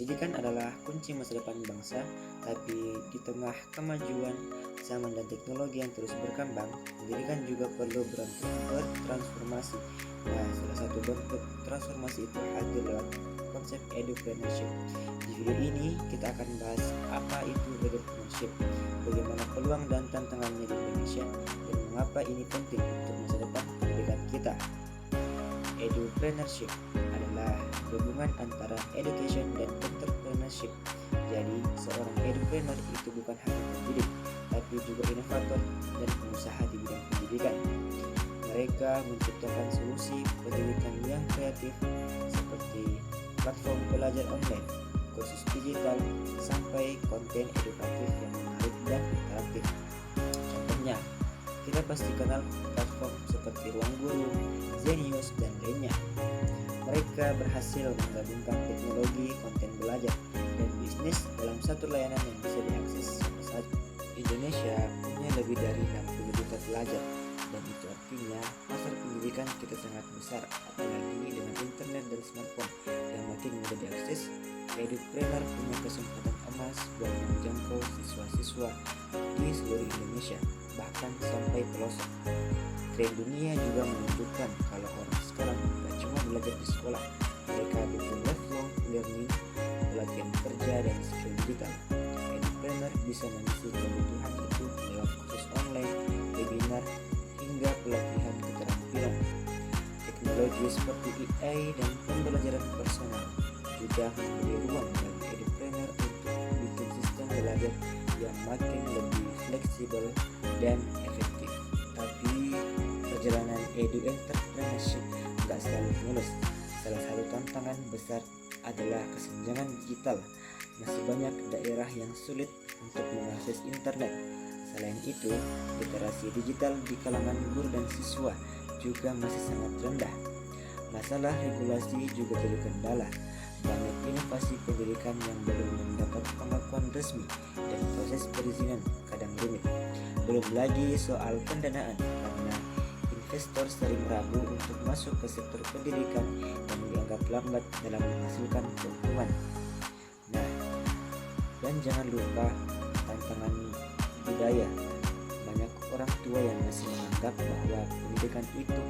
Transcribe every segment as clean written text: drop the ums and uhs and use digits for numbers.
Pendidikan adalah kunci masa depan bangsa, tapi di tengah kemajuan zaman dan teknologi yang terus berkembang, pendidikan juga perlu bertransformasi. Nah, salah satu bentuk transformasi itu hadir lewat konsep edupreneurship. Di video ini kita akan bahas apa itu edupreneurship, bagaimana peluang dan tantangannya di Indonesia, dan mengapa ini penting untuk masa depan pendidikan kita. Edupreneurship adalah gabungan antara education dan entrepreneurship. Jadi, seorang edupreneur itu bukan hanya pendidik, tapi juga inovator dan pengusaha di bidang pendidikan. Mereka menciptakan solusi pendidikan yang kreatif seperti platform belajar online, kursus digital, sampai konten edukatif yang menarik dan interaktif. Contohnya, kita pasti kenal platform seperti Ruang Guru, Zenius, dan lainnya. Mereka berhasil menggabungkan teknologi, konten belajar, dan bisnis dalam satu layanan yang bisa diakses siapa saja. Indonesia punya lebih dari 60 juta pelajar, dan itu artinya pasar pendidikan kita sangat besar, apalagi dengan internet dan smartphone yang makin mudah diakses. Edupreneur punya kesempatan emas buat menjangkau siswa-siswa di seluruh Indonesia, bahkan sampai pelosok. Tren dunia juga menunjukkan kalau orang sekarang tidak cuma belajar di sekolah, mereka butuh lifelong learning, pelatihan kerja, dan skill digital. Edupreneur bisa mengisi kebutuhan itu lewat kursus online, webinar, hingga pelatihan keterampilan. Teknologi seperti AI dan pembelajaran personal juga memberi ruang bagi edupreneur untuk bikin sistem belajar yang makin lebih fleksibel dan efektif. Tapi perjalanan edu-entrepreneurship gak selalu mulus. Salah satu tantangan besar adalah kesenjangan digital. Masih banyak daerah yang sulit untuk mengakses internet. Selain itu, literasi digital di kalangan guru dan siswa juga masih sangat rendah. Masalah regulasi juga jadi kendala. Banyak inovasi pendidikan yang belum mendapat pengakuan resmi dan proses perizinan kadang rumit. Belum lagi soal pendanaan, karena investor sering ragu untuk masuk ke sektor pendidikan yang dianggap lambat dalam menghasilkan keuntungan. Nah, dan jangan lupa tantangan budaya. Banyak orang tua yang masih menganggap bahwa pendidikan itu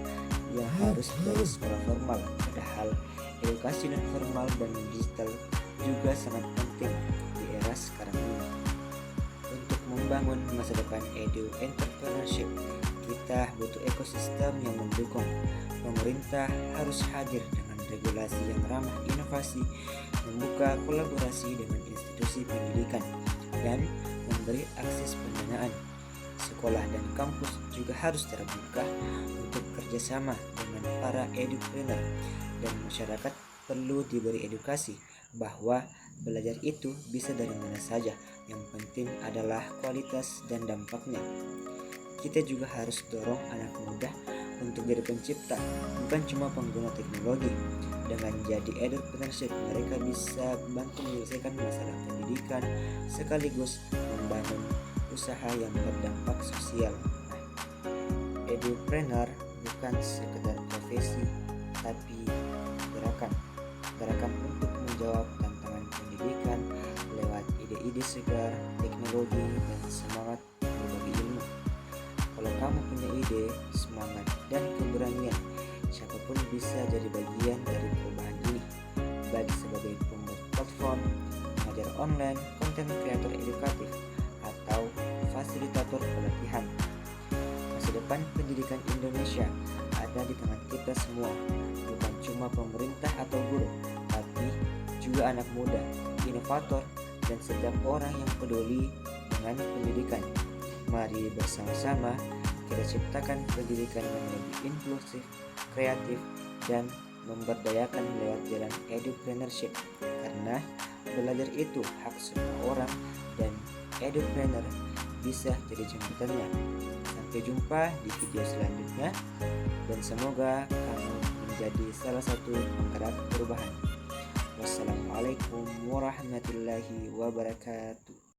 yang harus dari sekolah formal, padahal edukasi non formal dan digital juga sangat penting di era sekarang ini. Untuk membangun masa depan edu-entrepreneurship, kita butuh ekosistem yang mendukung. Pemerintah harus hadir dengan regulasi yang ramah inovasi, membuka kolaborasi dengan institusi pendidikan, dan memberi akses pendanaan. Sekolah dan kampus juga harus terbuka untuk kerjasama dengan para edupreneur, dan masyarakat perlu diberi edukasi bahwa belajar itu bisa dari mana saja. Yang penting adalah kualitas dan dampaknya. Kita juga harus dorong anak muda untuk jadi pencipta, bukan cuma pengguna teknologi. Dengan jadi edupreneurship, mereka bisa bantu menyelesaikan masalah pendidikan sekaligus membangun usaha yang berdampak sosial. Edupreneur bukan sekedar profesi, tapi gerakan untuk menjawab tantangan pendidikan lewat ide-ide segar, teknologi, dan semangat berbagi ilmu. Kalau kamu punya ide, semangat, dan keberanian, siapapun bisa jadi bagian dari perubahan ini, baik sebagai pembuat platform, pengajar online, konten kreator edukatif, atau fasilitator pelatihan. Masa depan pendidikan Indonesia ada di tangan kita semua, bukan cuma pemerintah atau guru, tapi juga anak muda, inovator, dan setiap orang yang peduli dengan pendidikan. Mari bersama-sama kita ciptakan pendidikan yang lebih inklusif, kreatif, dan memberdayakan lewat jalan edupreneurship, karena belajar itu hak semua orang dan edupreneur bisa jadi jembatannya. Sampai jumpa di video selanjutnya, dan semoga kamu menjadi salah satu penggerak perubahan. Wassalamualaikum warahmatullahi wabarakatuh.